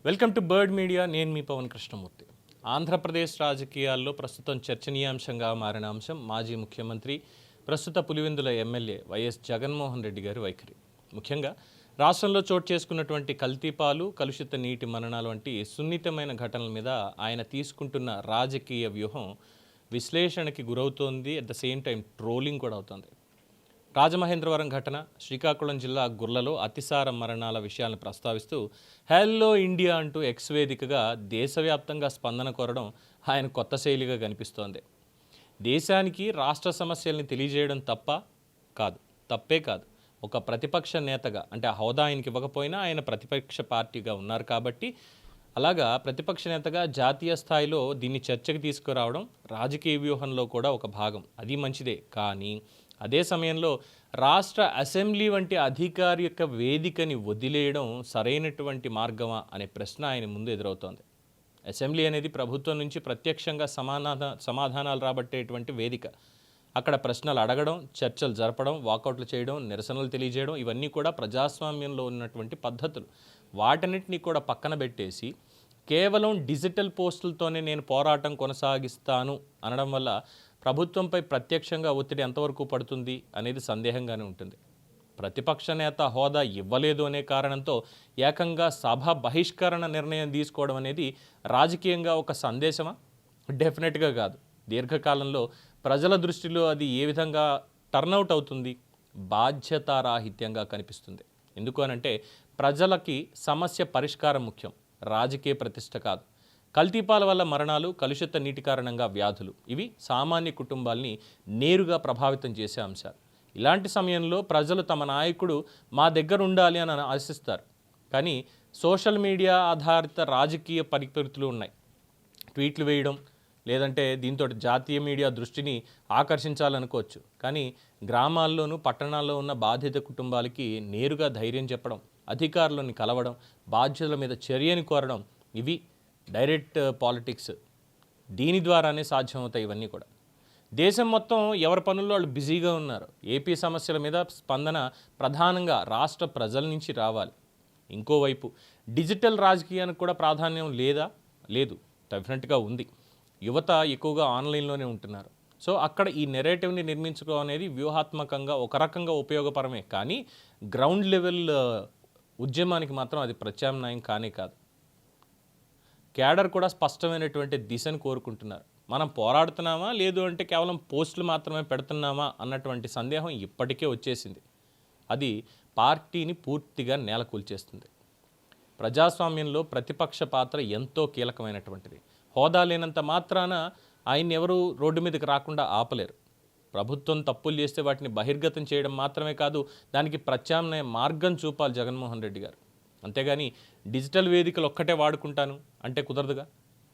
Welcome to bird media. నేను మీ పవన్ కృష్ణమూర్తి. ఆంధ్రప్రదేశ్ రాజకీయాల్లో ప్రస్తుతం చర్చనీయాంశంగా మారిన అంశం మాజీ ముఖ్యమంత్రి, ప్రస్తుత పులివెందుల ఎమ్మెల్యే వైఎస్ జగన్మోహన్ రెడ్డి గారి వైఖరి. ముఖ్యంగా రాష్ట్రంలో చోటు చేసుకున్నటువంటి కల్తీపాలు, కలుషిత నీటి మరణాలు వంటి సున్నితమైన ఘటనల మీద ఆయన తీసుకుంటున్న రాజకీయ వ్యూహం విశ్లేషణకి గురవుతోంది. At the same time trolling కూడా అవుతుంది. రాజమహేంద్రవరం ఘటన, శ్రీకాకుళం జిల్లా గుర్లలో అతిసార మరణాల విషయాలను ప్రస్తావిస్తూ హెల్లో ఇండియా అంటూ ఎక్స్ వేదికగా దేశవ్యాప్తంగా స్పందన కోరడం ఆయన కొత్త శైలిగా కనిపిస్తోంది. దేశానికి రాష్ట్ర సమస్యల్ని తెలియజేయడం తప్పే కాదు. ఒక ప్రతిపక్ష నేతగా, అంటే ఆ హోదా ఆయనకి ఇవ్వకపోయినా ఆయన ప్రతిపక్ష పార్టీగా ఉన్నారు కాబట్టి, అలాగా ప్రతిపక్ష నేతగా జాతీయ స్థాయిలో దీన్ని చర్చకు తీసుకురావడం రాజకీయ వ్యూహంలో కూడా ఒక భాగం. అది మంచిదే. కానీ అదే సమయంలో రాష్ట్ర అసెంబ్లీ వంటి అధికారిక వేదికని వదిలేయడం సరైనటువంటి మార్గమా అనే ప్రశ్న ఆయన ముందు ఎదురవుతోంది. అసెంబ్లీ అనేది ప్రభుత్వం నుంచి ప్రత్యక్షంగా సమాధానాలు రాబట్టేటువంటి వేదిక. అక్కడ ప్రశ్నలు అడగడం, చర్చలు జరపడం, వాకౌట్లు చేయడం, నిరసనలు తెలియజేయడం, ఇవన్నీ కూడా ప్రజాస్వామ్యంలో ఉన్నటువంటి పద్ధతులు. వాటన్నిటినీ కూడా పక్కన పెట్టేసి కేవలం డిజిటల్ పోస్టులతోనే నేను పోరాటం కొనసాగిస్తాను అనడం వల్ల ప్రభుత్వంపై ప్రత్యక్షంగా ఒత్తిడి ఎంతవరకు పడుతుంది అనేది సందేహంగానే ఉంటుంది. ప్రతిపక్ష నేత హోదా ఇవ్వలేదు అనే కారణంతో ఏకంగా సభ బహిష్కరణ నిర్ణయం తీసుకోవడం అనేది రాజకీయంగా ఒక సందేశమా? డెఫినెట్గా కాదు. దీర్ఘకాలంలో ప్రజల దృష్టిలో అది ఏ విధంగా టర్నౌట్ అవుతుంది? బాధ్యతారాహిత్యంగా కనిపిస్తుంది. ఎందుకు అనంటే ప్రజలకి సమస్య పరిష్కారం ముఖ్యం, రాజకీయ ప్రతిష్ట కాదు. కల్తీపాల వల్ల మరణాలు, కలుషిత నీటి కారణంగా వ్యాధులు, ఇవి సామాన్య కుటుంబాల్ని నేరుగా ప్రభావితం చేసే అంశాలు. ఇలాంటి సమయంలో ప్రజలు తమ నాయకుడు మా దగ్గర ఉండాలి అని ఆశిస్తారు. కానీ సోషల్ మీడియా ఆధారిత రాజకీయ పరిస్థితులు ఉన్నాయి. ట్వీట్లు వేయడం, లేదంటే దీంతో జాతీయ మీడియా దృష్టిని ఆకర్షించాలనుకోవచ్చు. కానీ గ్రామాల్లోనూ పట్టణాల్లో ఉన్న బాధిత కుటుంబాలకి నేరుగా ధైర్యం చెప్పడం, అధికారులను కలవడం, బాధ్యుల మీద చర్యని కోరడం, ఇవి డైరెక్ట్ పాలిటిక్స్. దీని ద్వారానే సాధ్యమవుతాయి ఇవన్నీ కూడా. దేశం మొత్తం ఎవరి పనుల్లో వాళ్ళు బిజీగా ఉన్నారు. ఏపీ సమస్యల మీద స్పందన ప్రధానంగా రాష్ట్ర ప్రజల నుంచి రావాలి. ఇంకోవైపు డిజిటల్ రాజకీయానికి కూడా ప్రాధాన్యం లేదు, డెఫినెట్గా ఉంది. యువత ఎక్కువగా ఆన్లైన్లోనే ఉంటున్నారు. సో అక్కడ ఈ నెరేటివ్ని నిర్మించుకోవడం అనేది వ్యూహాత్మకంగా ఒక రకంగా ఉపయోగపరమే. కానీ గ్రౌండ్ లెవెల్ ఉద్యమానికి మాత్రం అది ప్రత్యామ్నాయం కాదు. క్యాడర్ కూడా స్పష్టమైనటువంటి దిశను కోరుకుంటున్నారు. మనం పోరాడుతున్నామా, లేదు అంటే కేవలం పోస్టులు మాత్రమే పెడుతున్నామా అన్నటువంటి సందేహం ఇప్పటికే వచ్చేసింది. అది పార్టీని పూర్తిగా నేలకూల్చేస్తుంది. ప్రజాస్వామ్యంలో ప్రతిపక్ష పాత్ర ఎంతో కీలకమైనటువంటిది. హోదా లేనంత మాత్రాన ఆయన్ని ఎవరు రోడ్డు మీదకి రాకుండా ఆపలేరు. ప్రభుత్వం తప్పులు చేస్తే వాటిని బహిర్గతం చేయడం మాత్రమే కాదు, దానికి ప్రత్యామ్నాయ మార్గం చూపాలి జగన్మోహన్ రెడ్డి గారు. అంతేగాని డిజిటల్ వేదికలు ఒక్కటే వాడుకుంటాను అంటే కుదరదుగా.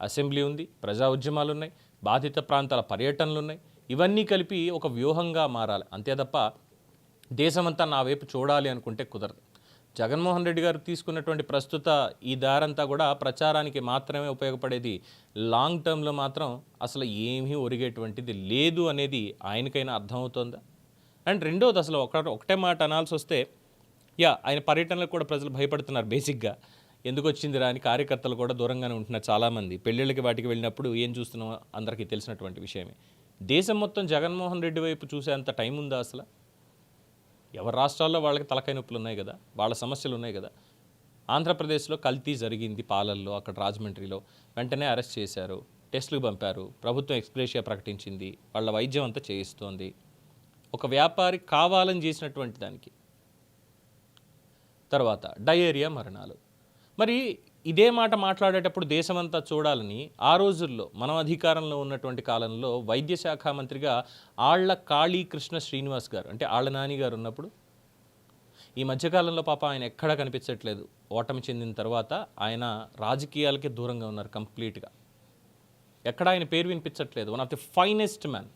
అసెంబ్లీ ఉంది, ప్రజా ఉద్యమాలు ఉన్నాయి, బాధిత ప్రాంతాల పర్యటనలు ఉన్నాయి. ఇవన్నీ కలిపి ఒక వ్యూహంగా మారాలి. అంతే తప్ప దేశమంతా నా వైపు చూడాలి అనుకుంటే కుదరదు. జగన్మోహన్ రెడ్డి గారు తీసుకున్నటువంటి ప్రస్తుత ఈ దారంతా కూడా ప్రచారానికి మాత్రమే ఉపయోగపడేది. లాంగ్ టర్మ్లో మాత్రం అసలు ఏమీ ఒరిగేటువంటిది లేదు అనేది ఆయనకైనా అర్థమవుతోందా? అండ్ రెండోది, అసలు ఒకటే మాట అనాల్సి వస్తే, ఆయన పర్యటనలకు కూడా ప్రజలు భయపడుతున్నారు బేసిక్గా. ఎందుకు వచ్చిందిరా అని కార్యకర్తలు కూడా దూరంగానే ఉంటున్నారు చాలామంది. పెళ్ళిళ్ళకి వాటికి వెళ్ళినప్పుడు ఏం చూస్తున్నామో అందరికీ తెలిసినటువంటి విషయమే. దేశం మొత్తం జగన్మోహన్ రెడ్డి వైపు చూసేంత టైం ఉందా అసలు? ఎవరి రాష్ట్రాల్లో వాళ్ళకి తలకాయ నొప్పులు ఉన్నాయి కదా, వాళ్ళ సమస్యలు ఉన్నాయి కదా. ఆంధ్రప్రదేశ్లో కల్తీ జరిగింది పాలల్లో, అక్కడ రాజమండ్రిలో వెంటనే అరెస్ట్ చేశారు, టెస్టులు పంపారు, ప్రభుత్వం ఎక్స్గ్రేషియా ప్రకటించింది, వాళ్ళ వైద్యం అంతా చేయిస్తోంది. ఒక వ్యాపారి కావాలని చేసినటువంటి దానికి. తర్వాత డయేరియా మరణాలు. మరి ఇదే మాట మాట్లాడేటప్పుడు దేశమంతా చూడాలని ఆ రోజుల్లో మనం అధికారంలో ఉన్నటువంటి కాలంలో వైద్య శాఖ మంత్రిగా ఆళ్ల కాళీకృష్ణ శ్రీనివాస్ గారు, అంటే ఆళ్ల నాని గారు ఉన్నప్పుడు, ఈ మధ్యకాలంలో పాప ఆయన ఎక్కడా కనిపించట్లేదు. ఓటమి చెందిన తర్వాత ఆయన రాజకీయాలకే దూరంగా ఉన్నారు కంప్లీట్గా. ఎక్కడ ఆయన పేరు వినిపించట్లేదు. One of the finest man.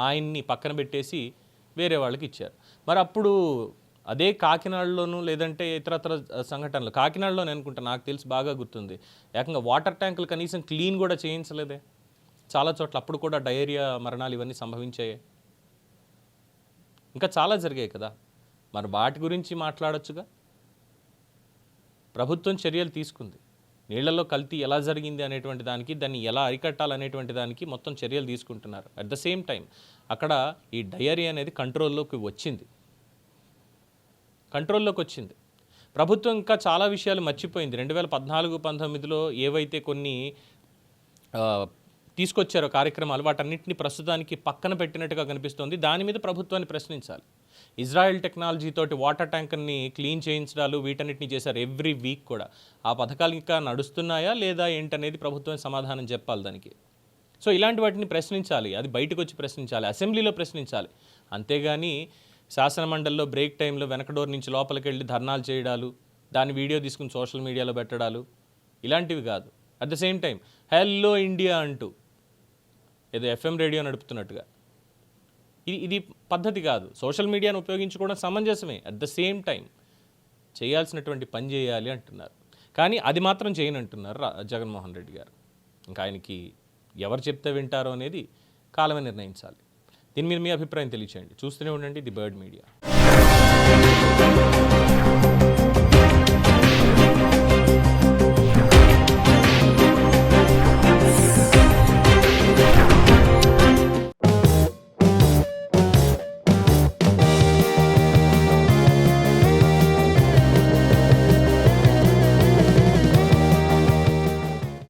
ఆయన్ని పక్కన పెట్టేసి వేరే వాళ్ళకి ఇచ్చారు. మరి అప్పుడు అదే కాకినాడలోనూ, లేదంటే ఇతరత్ర సంఘటనలు, కాకినాడలోనే అనుకుంటా, నాకు తెలిసి బాగా గుర్తుంది, ఏకంగా వాటర్ ట్యాంకులు కనీసం క్లీన్ కూడా చేయించలేదే చాలా చోట్ల. అప్పుడు కూడా డయేరియా మరణాలు ఇవన్నీ సంభవించాయి. ఇంకా చాలా జరిగాయి కదా. మరి వాటి గురించి మాట్లాడొచ్చుగా. ప్రభుత్వం చర్యలు తీసుకుంది. నీళ్లలో కల్తీ ఎలా జరిగింది అనేటువంటి దానికి, దాన్ని ఎలా అరికట్టాలనేటువంటి దానికి మొత్తం చర్యలు తీసుకుంటున్నారు. అట్ ద సేమ్ టైం అక్కడ ఈ డయరీ అనేది కంట్రోల్లోకి వచ్చింది. ప్రభుత్వం ఇంకా చాలా విషయాలు మర్చిపోయింది. 2014-19లో ఏవైతే కొన్ని తీసుకొచ్చారో కార్యక్రమాలు, వాటన్నిటిని ప్రస్తుతానికి పక్కన పెట్టినట్టుగా కనిపిస్తోంది. దాని మీద ప్రభుత్వాన్ని ప్రశ్నించాలి. ఇజ్రాయెల్ టెక్నాలజీతోటి వాటర్ ట్యాంకర్ని క్లీన్ చేయించడాలు వీటన్నిటిని చేశారు ఎవ్రీ వీక్ కూడా. ఆ పథకాలు ఇంకా నడుస్తున్నాయా లేదా ఏంటనేది ప్రభుత్వం సమాధానం చెప్పాలి దానికి. సో ఇలాంటి వాటిని ప్రశ్నించాలి, అది బయటకు వచ్చి ప్రశ్నించాలి, అసెంబ్లీలో ప్రశ్నించాలి. అంతేగాని శాసనమండలిలో బ్రేక్ టైంలో వెనక డోర్ నుంచి లోపలికి వెళ్ళి ధర్నాలు చేయడాలు, దాన్ని వీడియో తీసుకుని సోషల్ మీడియాలో పెట్టడాలు ఇలాంటివి కాదు. At the same time hello India అంటూ ఏదో FM రేడియో నడుపుతున్నట్టుగా ఇది పద్ధతి కాదు. సోషల్ మీడియాను ఉపయోగించుకోవడం సమంజసమే. అట్ ద సేమ్ టైం చేయాల్సినటువంటి పని చేయాలి అంటున్నారు. కానీ అది మాత్రం చేయనంటున్నారు జగన్మోహన్ రెడ్డి గారు. ఇంకా ఆయనకి ఎవరు చెప్తే వింటారో అనేది కాలమే నిర్ణయించాలి. దీని మీద మీ అభిప్రాయం తెలియచేయండి. చూస్తూనే ఉండండి ది బర్డ్ మీడియా.